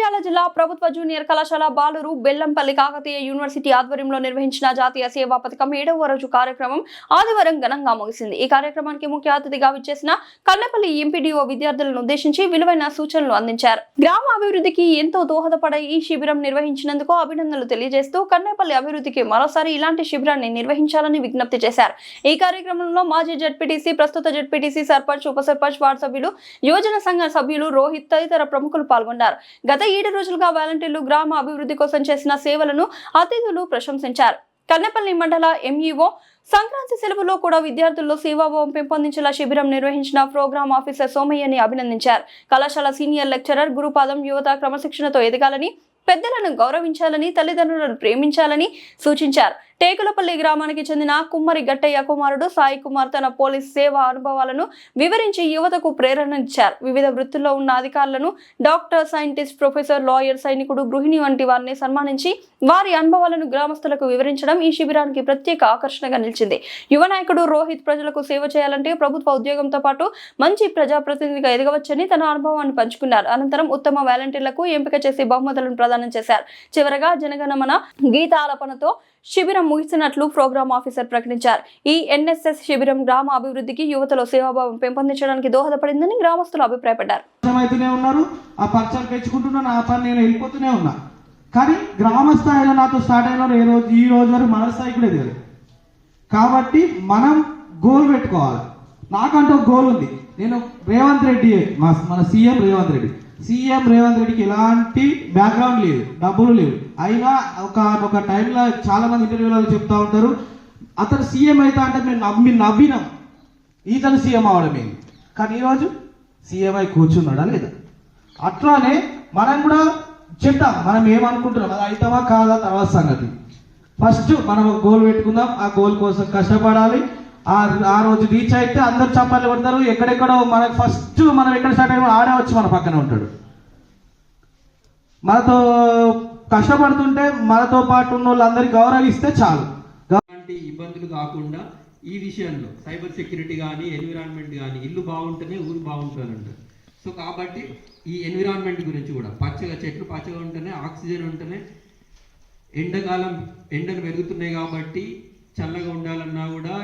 మంచిర్యాల జిల్లా ప్రభుత్వ జూనియర్ కళాశాల బాలూరు బెల్లంపల్లి కాకతీయ యూనివర్సిటీ ఆధ్వర్యంలో నిర్వహించిన జాతీయ సేవా పథకం 7వ రోజు కార్యక్రమం ఆదివారం ఘనంగా ముగిసింది. ఈ కార్యక్రమానికి ముఖ్య అతిథిగా విచ్చేసిన కన్నపల్లి ఎంపీడీఓ విద్యార్థులను ఉద్దేశించి విలువైన సూచనలు అందించారు. గ్రామ అభివృద్ధికి ఎంతో దోహదపడే ఈ శిబిరం నిర్వహించినందుకు అభినందనలు తెలియజేస్తూ కన్నపల్లి అభివృద్ధికి మరోసారి ఇలాంటి శిబిరాన్ని నిర్వహించాలని విజ్ఞప్తి చేశారు. ఈ కార్యక్రమంలో మాజీ జడ్పీటీసీ, ప్రస్తుత జడ్పీటీసీ, సర్పంచ్, ఉప సర్పంచ్, వార్డు సభ్యులు, యువజన సంఘ సభ్యులు, రోహిత్ తదితర ప్రముఖులు పాల్గొన్నారు. గత 7 రోజులుగా వాలంటీర్లు గ్రామ అభివృద్ధి కోసం చేసిన సేవలను అతిథులు ప్రశంసించారు. కన్నపల్లి మండల ఎంఈఓ సంక్రాంతి సెలవులో కూడా విద్యార్థుల్లో సేవాభావం పెంపొందించేలా శిబిరం నిర్వహించిన ప్రోగ్రామ్ ఆఫీసర్ సోమయ్యని అభినందించారు. కళాశాల సీనియర్ లెక్చరర్ గురుపాదం యువత క్రమశిక్షణతో ఎదగాలని, పెద్దలను గౌరవించాలని, తల్లిదండ్రులను ప్రేమించాలని సూచించారు. టేకులపల్లి గ్రామానికి చెందిన కుమ్మరి గట్టయ్య కుమారుడు సాయి కుమార్ తన పోలీస్ సేవా అనుభవాలను వివరించి యువతకు ప్రేరణనిచ్చారు. వివిధ వృత్తుల్లో ఉన్న అధికారులను డాక్టర్, సైంటిస్ట్, ప్రొఫెసర్, లాయర్, సైనికుడు, గృహిణి వంటి వారిని సన్మానించి వారి అనుభవాలను గ్రామస్తులకు వివరించడం ఈ శిబిరానికి ప్రత్యేక ఆకర్షణగా నిలిచింది. యువ నాయకుడు రోహిత్ ప్రజలకు సేవ చేయాలంటే ప్రభుత్వ ఉద్యోగంతో పాటు మంచి ప్రజాప్రతినిధిగా ఎదగవచ్చని తన అనుభవాన్ని పంచుకున్నారు. అనంతరం ఉత్తమ వాలంటీర్లకు ఎంపిక చేసి బహుమతులను ప్రదానం చేశారు. చివరగా జనగణమన గీతాలపనతో శిబిరం ముగిసినట్లు ప్రోగ్రామ్ ఆఫీసర్ ప్రకటించారు. ఈ ఎన్ఎస్ఎస్ శిబిరం గ్రామ అభివృద్ధికి, యువతలో సేవాభావం పెంపొందించడానికి దోహదపడిందని గ్రామస్తులు అభిప్రాయపడ్డారు. కానీ గ్రామ స్థాయిలో నాతో స్టార్ట్ అయిన ఈ రోజు వరకు మన స్థాయి కూడా ఎదగలేదు. కాబట్టి మనం గోల్ పెట్టుకోవాలి. నాకంటూ ఒక గోల్ ఉంది. నేను రేవంత్ రెడ్డి, మన సీఎం రేవంత్ రెడ్డికి ఎలాంటి బ్యాక్గ్రౌండ్ లేదు, డబ్బులు లేవు. అయినా ఒక టైంలో చాలా మంది ఇంటర్వ్యూలలో చెప్తా ఉంటారు, అతను సీఎం అయితే అంటే మేము నవ్వినాం, ఇతను సీఎం అవడమే. కానీ ఈరోజు సీఎం అయి కూర్చున్నాడా లేదా? అట్లానే మనం కూడా చెప్తాం, మనం ఏమనుకుంటున్నాం, అది అవుతామా కాదా తర్వాత సంగతి. ఫస్ట్ మనం ఒక గోల్ పెట్టుకుందాం, ఆ గోల్ కోసం కష్టపడాలి. ఆ రోజు రీచ్ అయితే అందరు చప్పాలు కొడతారు. ఎక్కడెక్కడో మనకు ఫస్ట్ మనం ఎక్కడ స్టార్ట్ అయినా ఆడే వచ్చి మన పక్కన ఉంటాడు. మనతో కష్టపడుతుంటే మనతో పాటు ఉన్న వాళ్ళందరికీ గౌరవిస్తే చాలు. ఇబ్బందులు కాకుండా ఈ విషయంలో సైబర్ సెక్యూరిటీ కానీ, ఎన్విరాన్మెంట్ కానీ, ఇల్లు బాగుంటేనే ఊరు బాగుంటుందంటారు. సో కాబట్టి ఈ ఎన్విరాన్మెంట్ గురించి కూడా చెట్లు పచ్చగా ఉంటేనే ఆక్సిజన్ ఉంటేనే, ఎండాకాలం ఎండలు పెరుగుతున్నాయి కాబట్టి చల్లగా ఉండాలన్నా కూడా,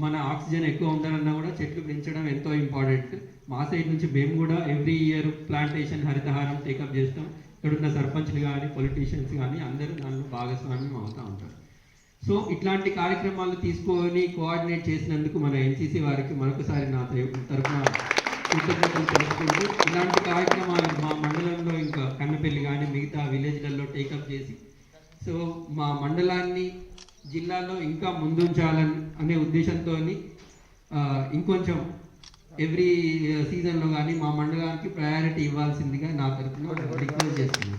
మన ఆక్సిజన్ ఎక్కువ ఉండాలన్నా కూడా చెట్లు పెంచడం ఎంతో ఇంపార్టెంట్. మా సైడ్ నుంచి మేము కూడా every year plantation, Harithaharam take up చేస్తాం. ఇక్కడున్న సర్పంచ్లు కానీ, పొలిటీషియన్స్ కానీ అందరూ దానిలో భాగస్వామ్యం అవుతూ ఉంటారు. సో ఇట్లాంటి కార్యక్రమాలు తీసుకొని కోఆర్డినేట్ చేసినందుకు మన ఎన్సీసీ వారికి మరొకసారి నా తరఫున కృతజ్ఞతలు తెలుసుకుంటూ, ఇలాంటి కార్యక్రమాలు మా మండలంలో ఇంకా కన్నపల్లి కానీ మిగతా విలేజ్లలో టేకప్ చేసి, సో మా మండలాన్ని జిల్లాలో ఇంకా ముందుంచాలని అనే ఉద్దేశంతో ఇంకొంచెం ఎవ్రీ సీజన్లో కానీ మా మండలానికి ప్రయారిటీ ఇవ్వాల్సిందిగా నా తరఫున రిక్వెస్ట్ చేస్తున్నాను.